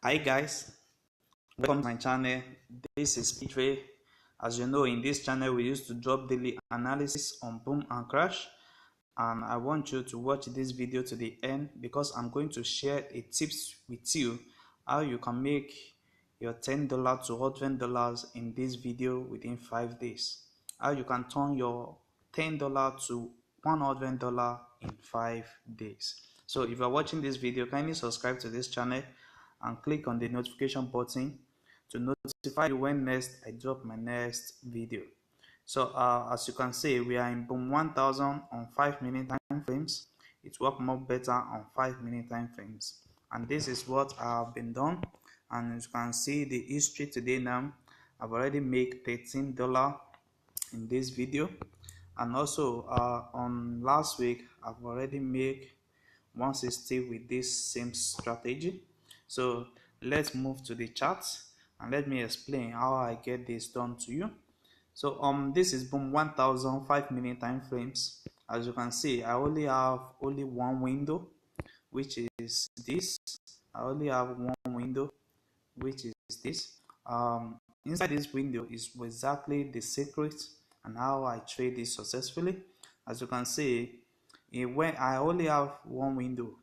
Hi guys, welcome to my channel. This is P. As you know, in this channel we used to drop daily analysis on boom and crash, and I want you to watch this video to the end because I'm going to share a tips with you how you can make your $10 to $100 in this video within 5 days. How you can turn your $10 to $100 in 5 days. So if you're watching this video, kindly subscribe to this channel and click on the notification button to notify you when next I drop my next video. So as you can see, we are in boom 1000 on 5-minute time frames. It works more better on 5-minute time frames, and this is what I have been done. And as you can see the history today now, I've already made $13 in this video, and also on last week I've already made 160 with this same strategy. So let's move to the chart and let me explain how I get this done to you. So this is boom 1000 5-minute time frames. As you can see, I only have one window, which is this. I only have one window, which is this. Inside this window is exactly the secret and how I trade this successfully. As you can see, when I only have one window,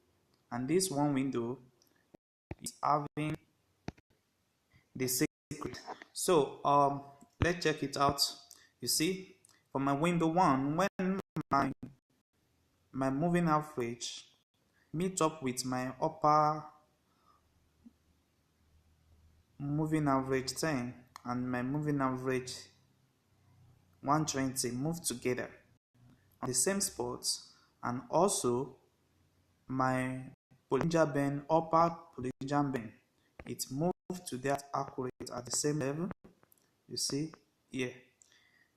and this one window is having the secret. So let's check it out. You see, for my window one, when my moving average meet up with my upper moving average 10 and my moving average 120 move together on the same spots, and also my Bollinger Band, upper Bollinger Band, it moved to that accurate at the same level. You see here,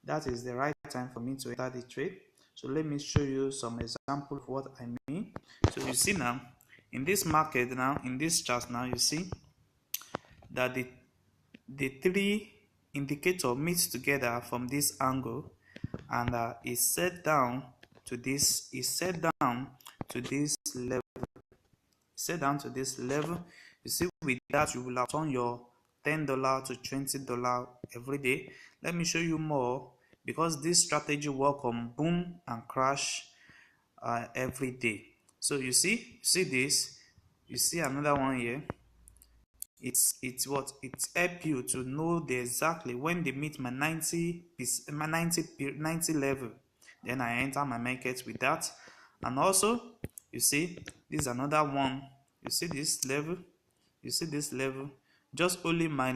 that is the right time for me to enter the trade. So let me show you some example of what I mean. So you see now, in this market now, in this chart now, you see that the three indicator meets together from this angle, and is set down to this, level. Set down to this level. You see, with that you will have turned your $10 to $20 every day. Let me show you more, because this strategy work on boom and crash every day. So you see this, you see another one here. It's help you to know the exactly when they meet my 90 level, then I enter my market with that. And also you see this is another one. You see this level, just only my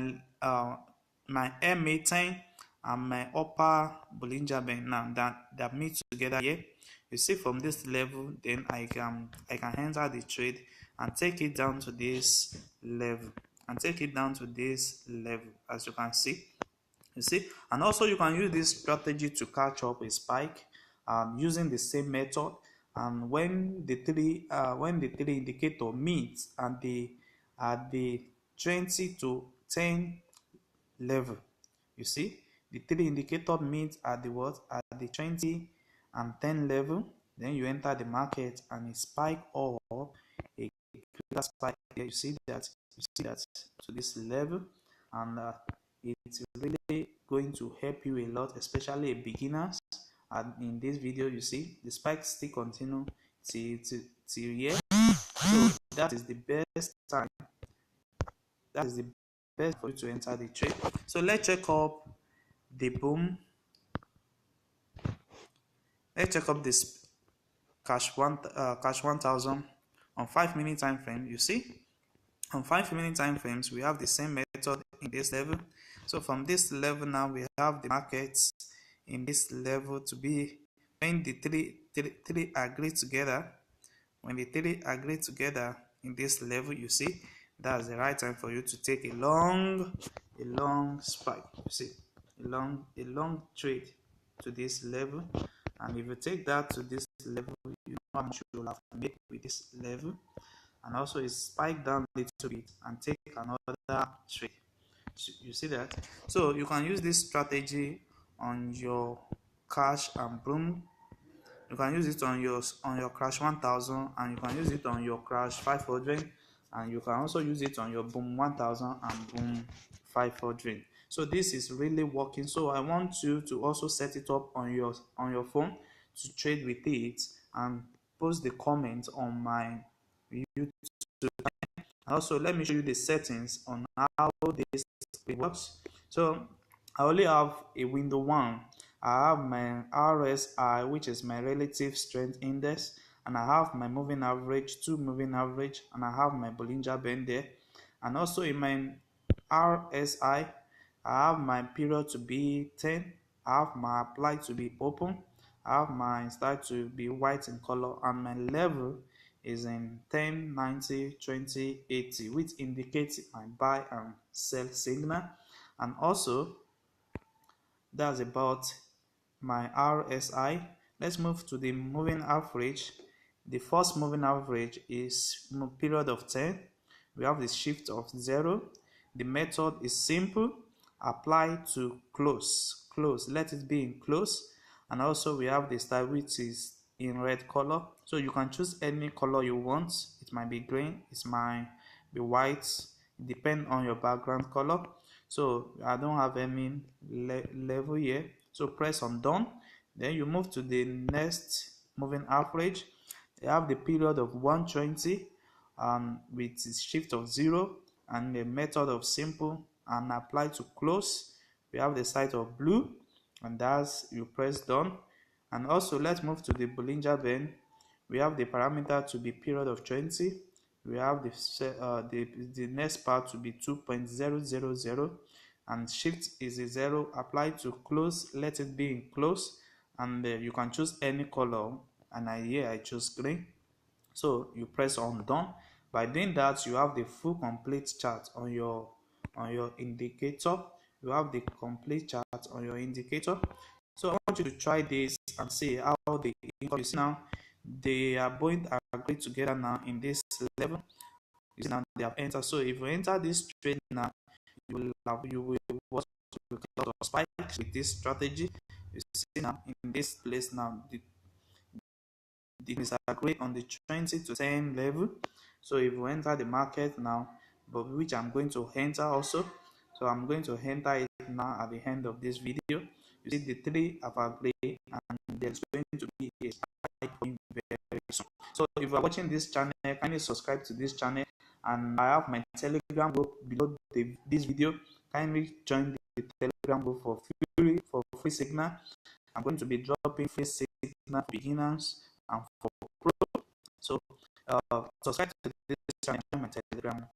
my MA10 and my upper Bollinger Band now that meet together here. You see, from this level, then I can enter the trade and take it down to this level, as you can see. You see, and also you can use this strategy to catch up a spike using the same method. And when the three indicator meets at the 20 to 10 level, you see the three indicator meets at the what, at the 20 and 10 level, then you enter the market and it spike up a greater spike here. You see that to this level, and it's really going to help you a lot, especially beginners. And in this video, you see the spike still continue till here. So that is the best time, that is the best for you to enter the trade. So let's check up the boom. Let's check up this cash 1000 on 5-minute time frame. You see, on 5-minute time frames we have the same method in this level. So from this level now, we have the markets in this level to be when the three agree together. When the three agree together in this level, you see that's the right time for you to take a long spike. You see, a long trade to this level. And if you take that to this level, you know how much you will have to make with this level. And also it spike down a little bit and take another trade. You see that? So you can use this strategy on your cash and boom. You can use it on your crash 1000, and you can use it on your crash 500, and you can also use it on your boom 1000 and boom 500. So this is really working. So I want you to also set it up on your phone to trade with it, and post the comment on my YouTube. Also, let me show you the settings on how this works. So I only have a window one. I have my RSI, which is my relative strength index, and I have my moving average, two moving average, and I have my Bollinger Band there. And also in my RSI, I have my period to be 10, I have my apply to be open, I have my start to be white in color, and my level is in 10, 90, 20, 80, which indicates my buy and sell signal. And also that's about my RSI. Let's move to the moving average. The first moving average is period of 10. We have the shift of 0. The method is simple. Apply to close. Close. Let it be in close. And also we have the style, which is in red color. So you can choose any color you want. It might be green. It might be white. It depends on your background color. So I don't have any level here. So press on done. Then you move to the next moving average. You have the period of 120 with its shift of 0 and the method of simple and apply to close. We have the site of blue, and that's you press done. And also let's move to the Bollinger Band. We have the parameter to be period of 20. We have the next part to be 2.000, and shift is a 0. Apply to close, let it be in close, and you can choose any color, and here I choose green. So you press on done. By doing that, you have the full complete chart on your indicator. You have the complete chart on your indicator. So I want you to try this and see how the income. You see now they are both agreed together now in this level. You see now they have entered. So if you enter this trade now, you will watch a lot of spikes with this strategy. You see now in this place now the disagree on the 20 to 10 level. So if we enter the market now, but which I'm going to enter also, so I'm going to enter it now at the end of this video. You see the three have agreed, and there's going to be a spike point very soon. So if you are watching this channel, kindly subscribe to this channel, and I have my Telegram group below this video. Kindly join the Telegram group for free signal. I'm going to be dropping free signal for beginners and for pro. So subscribe to this channel on my Telegram.